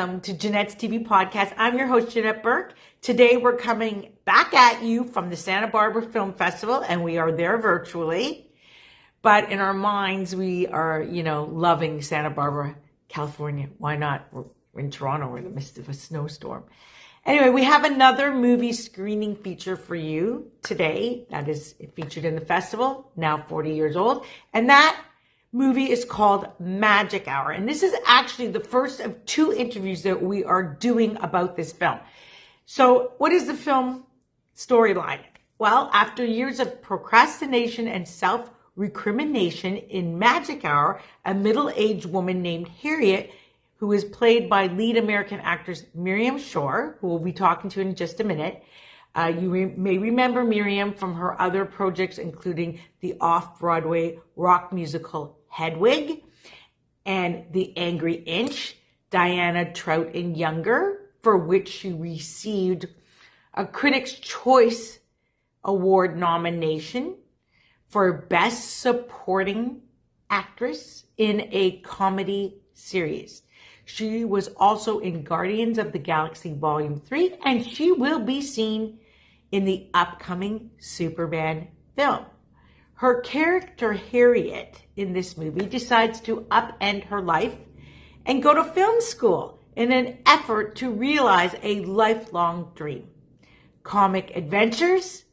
welcome to Janette's TV podcast. I'm your host, Janette Burke. Today we're coming back at you from the Santa Barbar Film Festival, and we are there virtually. But in our minds, we are, loving Santa Barbara, California. Why not? We're in Toronto. We're in the midst of a snowstorm. Anyway, we have another movie screening feature for you today that is featured in the festival, now 40 years old. And that movie is called Magic Hour. And this is actually the first of two interviews that we are doing about this film. So what is the film storyline? Well, after years of procrastination and self-recrimination in Magic Hour, a middle-aged woman named Harriet, who is played by lead American actress Miriam Shor, who we'll be talking to in just a minute. You may remember Miriam from her other projects, including the off-Broadway rock musical Hedwig and The Angry Inch, Diana, Trout, and Younger, for which she received a Critics' Choice Award nomination for Best Supporting Actress in a Comedy Series. She was also in Guardians of the Galaxy Volume 3, and she will be seen in the upcoming Superman film. Her character, Harriet, in this movie decides to upend her life and go to film school in an effort to realize a lifelong dream. Comic adventures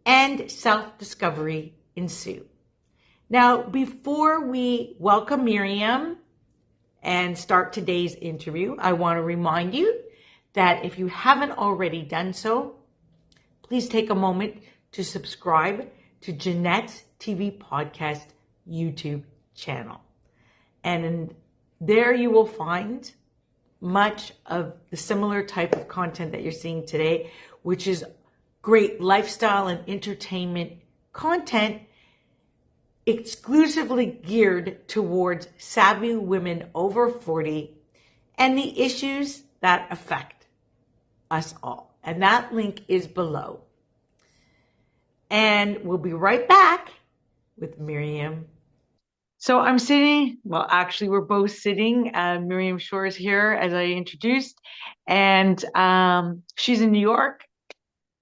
and self-discovery ensue. Now, before we welcome Miriam and start today's interview, I want to remind you that if you haven't already done so, please take a moment to subscribe to Janette's TV Podcast YouTube channel. And there you will find much of the similar type of content that you're seeing today, which is great lifestyle and entertainment content exclusively geared towards savvy women over 40 and the issues that affect us all. And that link is below. And we'll be right back with Miriam. So I'm sitting, well, actually, we're both sitting. Miriam Shor is here, as I introduced, and she's in New York.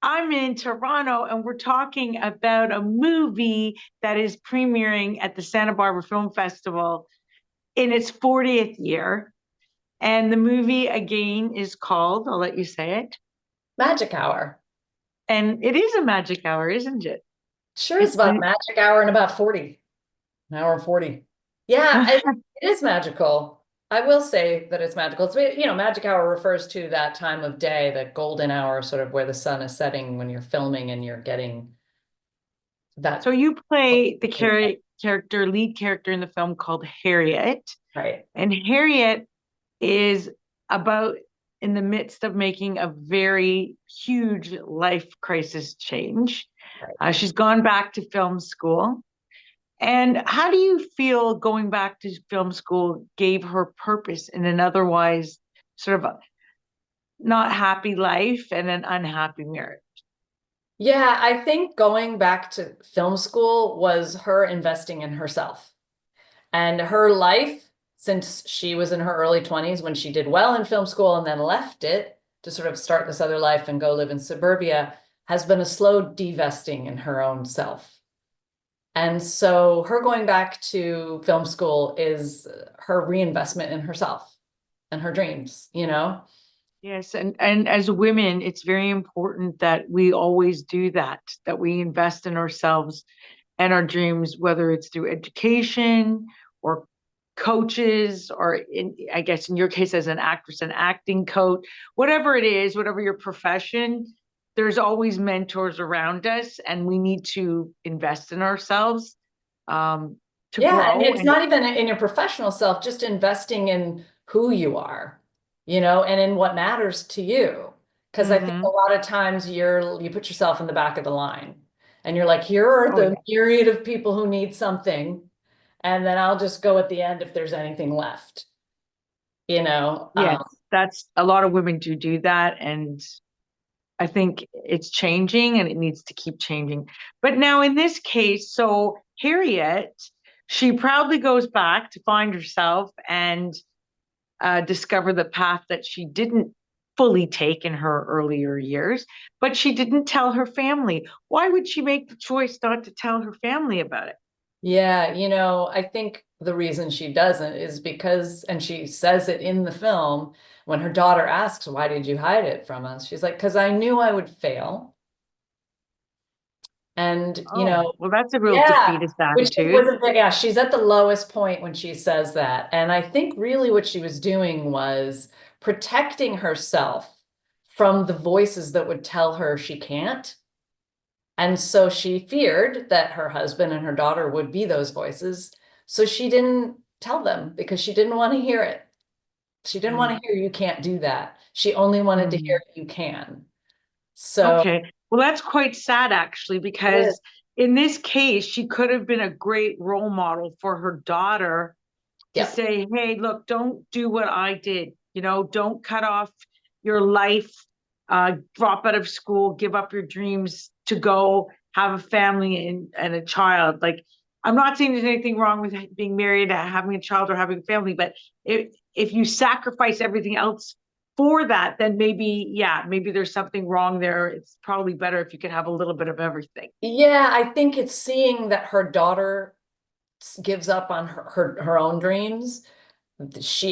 I'm in Toronto, and we're talking about a movie that is premiering at the Santa Barbar Film Festival in its 40th year. And the movie, again, is called, I'll let you say it, Magic Hour. And it is a magic hour, isn't it? Sure, it's about magic hour in about 40. An hour and 40. Yeah, it is magical. I will say that it's magical. It's, magic hour refers to that time of day, the golden hour, sort of where the sun is setting when you're filming and you're getting that. So you play the lead character in the film called Harriet. Right. And Harriet is about in the midst of making a very huge life crisis change. Right. She's gone back to film school. And how do you feel going back to film school gave her purpose in an otherwise sort of not happy life and an unhappy marriage? Yeah, I think going back to film school was her investing in herself and her life. Since she was in her early 20s when she did well in film school and then left it to sort of start this other life and go live in suburbia, has been a slow divesting in her own self. And so her going back to film school is her reinvestment in herself and her dreams, Yes, and as women, it's very important that we always do that we invest in ourselves and our dreams, whether it's through education or coaches, or I guess in your case as an actress, an acting coach, whatever it is, whatever your profession, there's always mentors around us, and we need to invest in ourselves to grow. And it's not even in your professional self, just investing in who you are, and in what matters to you. Because I think a lot of times you put yourself in the back of the line and you're like, here are the myriad of people who need something. And then I'll just go at the end if there's anything left, Yes, that's a lot of women do that. And I think it's changing and it needs to keep changing. But now in this case, so Harriet, she proudly goes back to find herself and discover the path that she didn't fully take in her earlier years, but she didn't tell her family. Why would she make the choice not to tell her family about it? Yeah, I think the reason she doesn't is because, and she says it in the film, when her daughter asks, why did you hide it from us? She's like, because I knew I would fail. And, Oh, well, that's a real yeah, defeatist which attitude. wasn't, yeah, she's at the lowest point when she says that. And I think really what she was doing was protecting herself from the voices that would tell her she can't. And so she feared that her husband and her daughter would be those voices. So she didn't tell them because she didn't want to hear it. She didn't want Mm, to hear you can't do that. She only wanted to hear mm. you can. So Okay. Well, that's quite sad actually, it is. because in this case, she could have been a great role model for her daughter to Yeah. say, hey, look, don't do what I did. Don't cut off your life, drop out of school, give up your dreams to go have a family and a child. Like, I'm not saying there's anything wrong with being married, having a child, or having a family, but if you sacrifice everything else for that, then maybe, yeah, maybe there's something wrong there. It's probably better if you could have a little bit of everything. Yeah, I think it's seeing that her daughter gives up on her own dreams.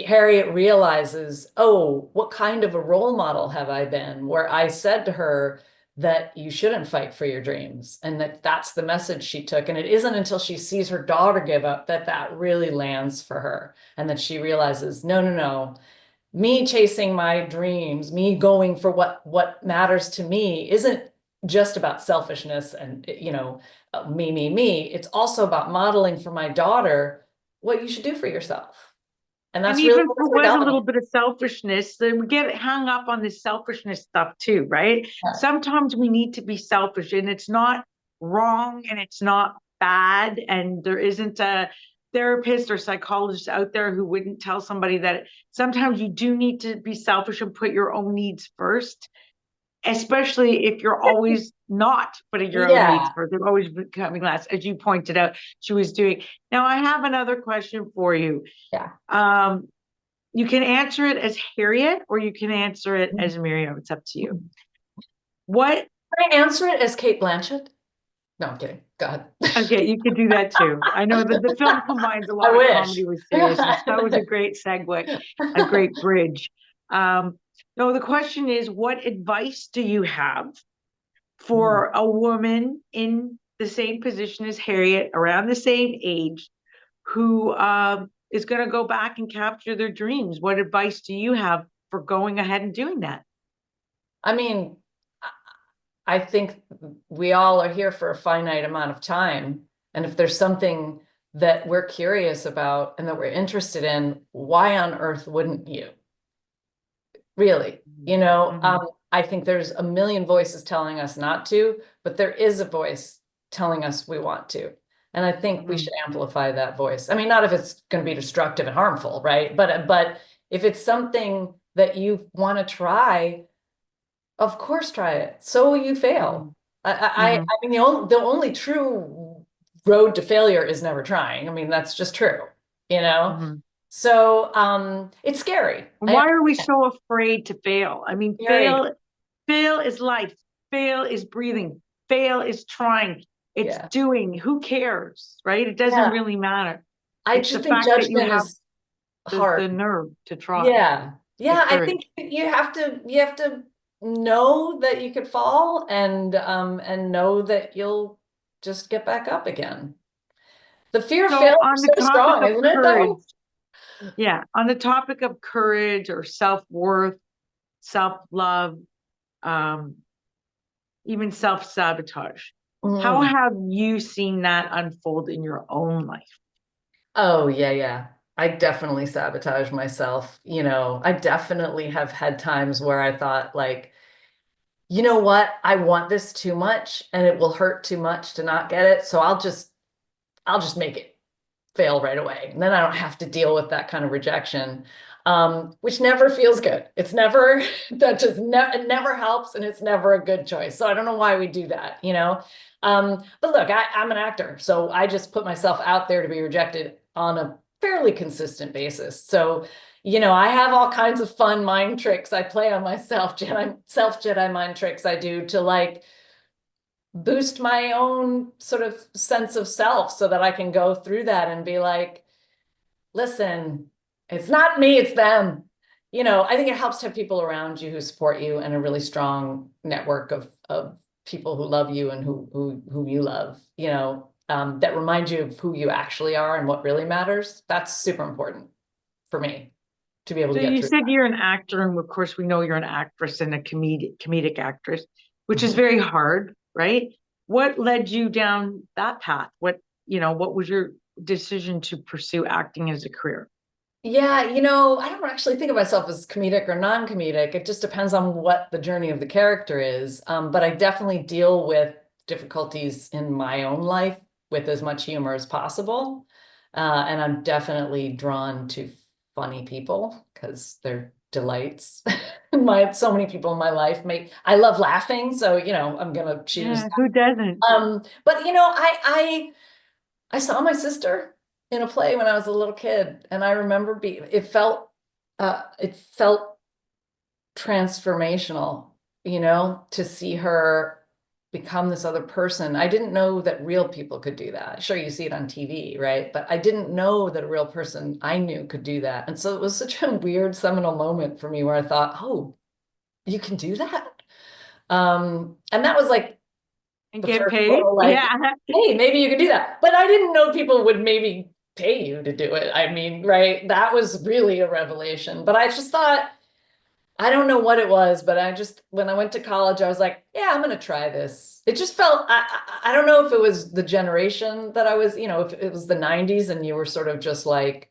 Harriet realizes, oh, what kind of a role model have I been? Where I said to her that you shouldn't fight for your dreams, and that's the message she took. And it isn't until she sees her daughter give up that that really lands for her, and that she realizes, no, no, no, me chasing my dreams, me going for what matters to me isn't just about selfishness and me. It's also about modeling for my daughter what you should do for yourself. And And that's really even if what it it's was a about. little bit of selfishness, then we get hung up on this selfishness stuff too, right? Yeah. Sometimes we need to be selfish, and it's not wrong and it's not bad. And there isn't a therapist or psychologist out there who wouldn't tell somebody that sometimes you do need to be selfish and put your own needs first, especially if you're always not putting your own needs Yeah. first. They're always becoming last, as you pointed out, she was doing. Now, I have another question for you. Yeah. Um, you can answer it as Harriet or you can answer it as Miriam. It's up to you. What? Can I answer it as Kate Blanchett? No, I'm kidding. Go ahead. Okay, you could do that too. I know that the film combines a I lot of wish. comedy with seriousness. That was a great segue, a great bridge. No, the question is, what advice do you have Hmm. for a woman in the same position as Harriet, around the same age, who is going to go back and capture their dreams? What advice do you have for going ahead and doing that? I mean, I think we all are here for a finite amount of time. And if there's something that we're curious about and that we're interested in, why on earth wouldn't you? Really, Mhm. I think there's a million voices telling us not to, but there is a voice telling us we want to. And I think we Mhm. should amplify that voice. I mean, not if it's going to be destructive and harmful, right? But if it's something that you want to try, of course, try it. So will you fail. Mhm. I mean, the only true road to failure is never trying. I mean, that's just true, you know? Mhm. So it's scary. I Why are we so afraid to fail? I mean, very, fail is life. Fail is breathing. Fail is trying. It's yeah. doing. Who cares, right? It doesn't Yeah. really matter. I It's the just think fact that you judgment have is the hard. nerve to try, Yeah. the Yeah, I courage. think you have to know that you could fall and know that you'll just get back up again. The fear of So, failure on is the so topic strong, of isn't it courage, though? yeah, on the topic of courage or self-worth, self-love, um, even self-sabotage, how Mm. have you seen that unfold in your own life? Oh, yeah, yeah. I definitely sabotage myself. I definitely have had times where I thought like, you know what? I want this too much and it will hurt too much to not get it. So I'll just make it fail right away. And then I don't have to deal with that kind of rejection, which never feels good. It's never, that just it never helps and it's never a good choice. So I don't know why we do that. But look, I'm an actor, so I just put myself out there to be rejected on a fairly consistent basis. So, I have all kinds of fun mind tricks I play on myself, Jedi mind tricks I do to like boost my own sort of sense of self so that I can go through that and be like, listen, it's not me, it's them. I think it helps to have people around you who support you and a really strong network of people who love you and who you love, that remind you of who you actually are and what really matters. That's super important for me to be able So to get you through said you're an actor, and of course we know you're an actress and a comedic actress, which is that. very hard, right? What led you down that path? What was your decision to pursue acting as a career? Yeah, I don't actually think of myself as comedic or non-comedic. It just depends on what the journey of the character is. But I definitely deal with difficulties in my own life with as much humor as possible. And I'm definitely drawn to funny people because they're delights. So many people in my life I love laughing, so I'm gonna choose. Yeah, who doesn't? But I saw my sister in a play when I was a little kid, and I remember it felt transformational, to see her become this other person. I didn't know that real people could do that. Sure, you see it on TV, right? But I didn't know that a real person I knew could do that. And so it was such a weird seminal moment for me where I thought, oh, you can do that? And that was like And the get first paid? little like, Yeah. hey, maybe you can do that. But I didn't know people would maybe pay you to do it. I mean, right? That was really a revelation. But I just thought, I don't know what it was, but when I went to college, I was like, yeah, I'm going to try this. It just felt, I don't know if it was the generation that I was, if it was the 90s and you were sort of just like,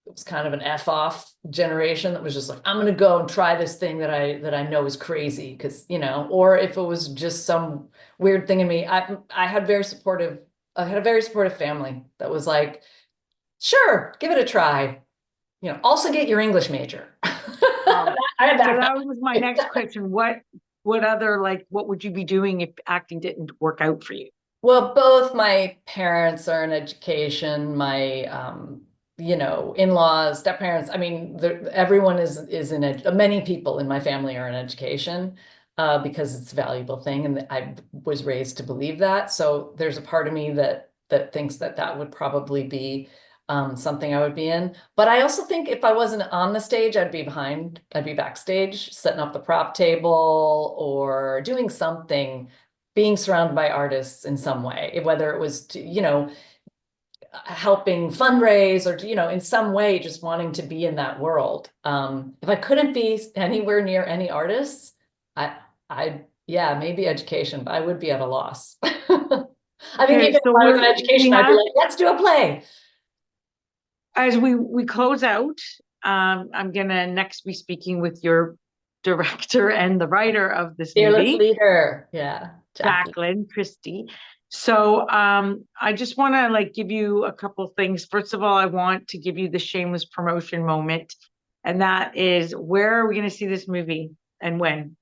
it was kind of an F off generation that was just like, I'm going to go and try this thing that I know is crazy because, or if it was just some weird thing in me. I had I had a very supportive family that was like, sure, give it a try. Also get your English major. Um, I had so that. that was my next question. What other, like, what would you be doing if acting didn't work out for you? Well, both my parents are in education, my in-laws, step-parents. I mean, everyone is in many people in my family are in education because it's a valuable thing, and I was raised to believe that. So there's a part of me that thinks that would probably be something I would be in. But I also think if I wasn't on the stage, I'd be backstage, setting up the prop table or doing something, being surrounded by artists in some way, whether it was helping fundraise or in some way just wanting to be in that world. If I couldn't be anywhere near any artists, I yeah, maybe education, but I would be at a loss. I think Okay, even if so I was in we education, I'd be have, like, let's do a play. as we close out, I'm gonna next be speaking with your director and the writer of this Fearless movie, leader. Yeah, Jackie. Jacqueline Christie. So I just want to like give you a couple things. First of all, I want to give you the shameless promotion moment, and that is, where are we going to see this movie and when?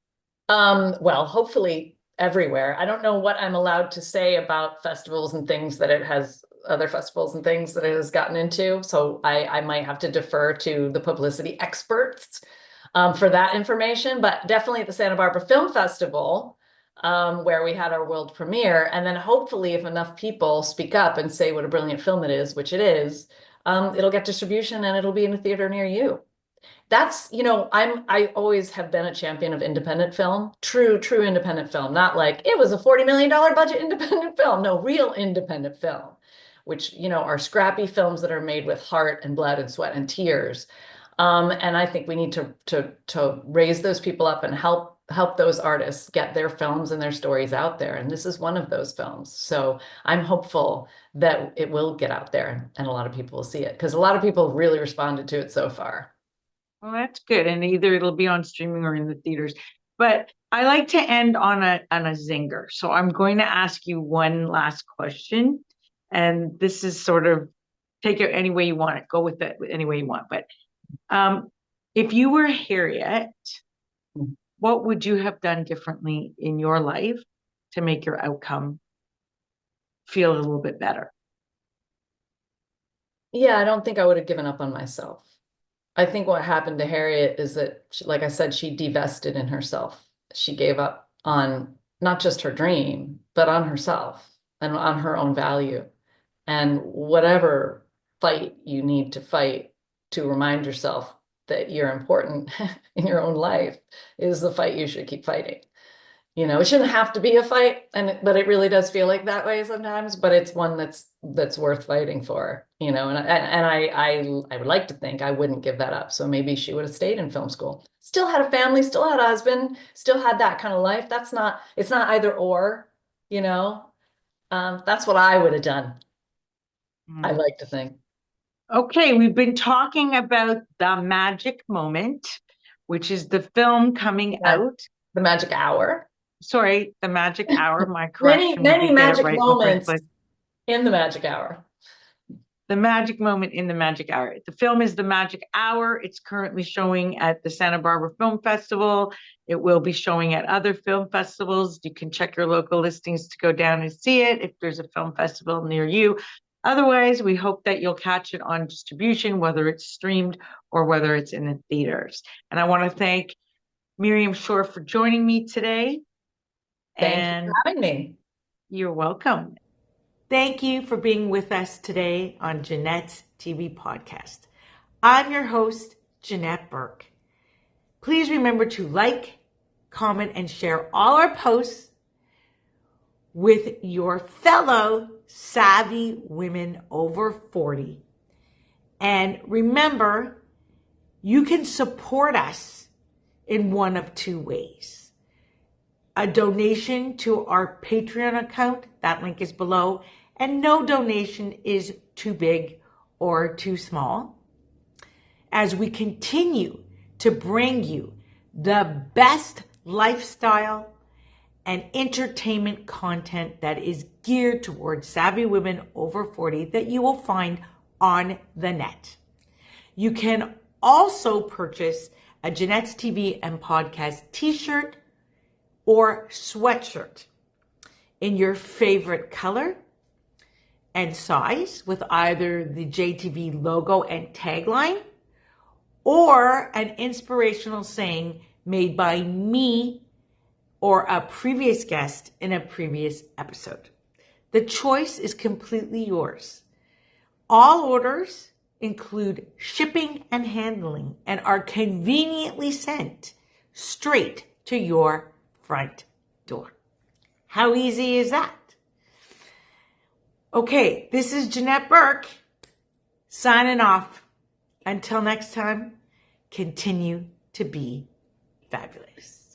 Well, hopefully everywhere. I don't know what I'm allowed to say about festivals and things that it has other festivals and things that it has gotten into. So I might have to defer to the publicity experts for that information, but definitely at the Santa Barbara Film Festival, where we had our world premiere. And then hopefully if enough people speak up and say what a brilliant film it is, which it is, it'll get distribution and it'll be in a theater near you. That's, I always have been a champion of independent film, true independent film, not like it was a $40 million budget independent film. No, real independent film, which, are scrappy films that are made with heart and blood and sweat and tears. And I think we need to raise those people up and help those artists get their films and their stories out there. And this is one of those films. So I'm hopeful that it will get out there and a lot of people will see it because a lot of people really responded to it so far. Well, that's good. And either it'll be on streaming or in the theaters. But I like to end on a zinger. So I'm going to ask you one last question. And this is sort of, take it any way you want it, go with it any way you want. But um, if you were Harriet, what would you have done differently in your life to make your outcome feel a little bit better? Yeah, I don't think I would have given up on myself. I think what happened to Harriet is that, like I said, she divested in herself. She gave up on not just her dream, but on herself and on her own value. And whatever fight you need to fight to remind yourself that you're important in your own life is the fight you should keep fighting. It shouldn't have to be a fight, but it really does feel like that way sometimes, but it's one that's worth fighting for, and I would like to think I wouldn't give that up. So maybe she would have stayed in film school, still had a family, still had a husband, still had that kind of life. It's not either or, that's what I would have done. I like to think. Okay, we've been talking about The Magic Moment, which is the film coming out. The Magic Hour. Sorry, The Magic Hour, my Many correction. We did get it magic right moments in in The Magic Hour. The Magic Moment in The Magic Hour. The film is The Magic Hour. It's currently showing at the Santa Barbar Film Festival. It will be showing at other film festivals. You can check your local listings to go down and see it if there's a film festival near you. Otherwise, we hope that you'll catch it on distribution, whether it's streamed or whether it's in the theaters. And I want to thank Miriam Shor for joining me today. Thank you for having me. You're welcome. Thank you for being with us today on Janette's TV podcast. I'm your host, Janette Burke. Please remember to like, comment, and share all our posts with your fellow savvy women over 40. And remember, you can support us in one of two ways. A donation to our Patreon account, that link is below, and no donation is too big or too small. As we continue to bring you the best lifestyle and entertainment content that is geared towards savvy women over 40 that you will find on the net. You can also purchase a Janette's TV and Podcast t-shirt or sweatshirt in your favorite color and size with either the JTV logo and tagline or an inspirational saying made by me or a previous guest in a previous episode. The choice is completely yours. All orders include shipping and handling and are conveniently sent straight to your front door. How easy is that? Okay, this is Janette Burke signing off. Until next time, continue to be fabulous.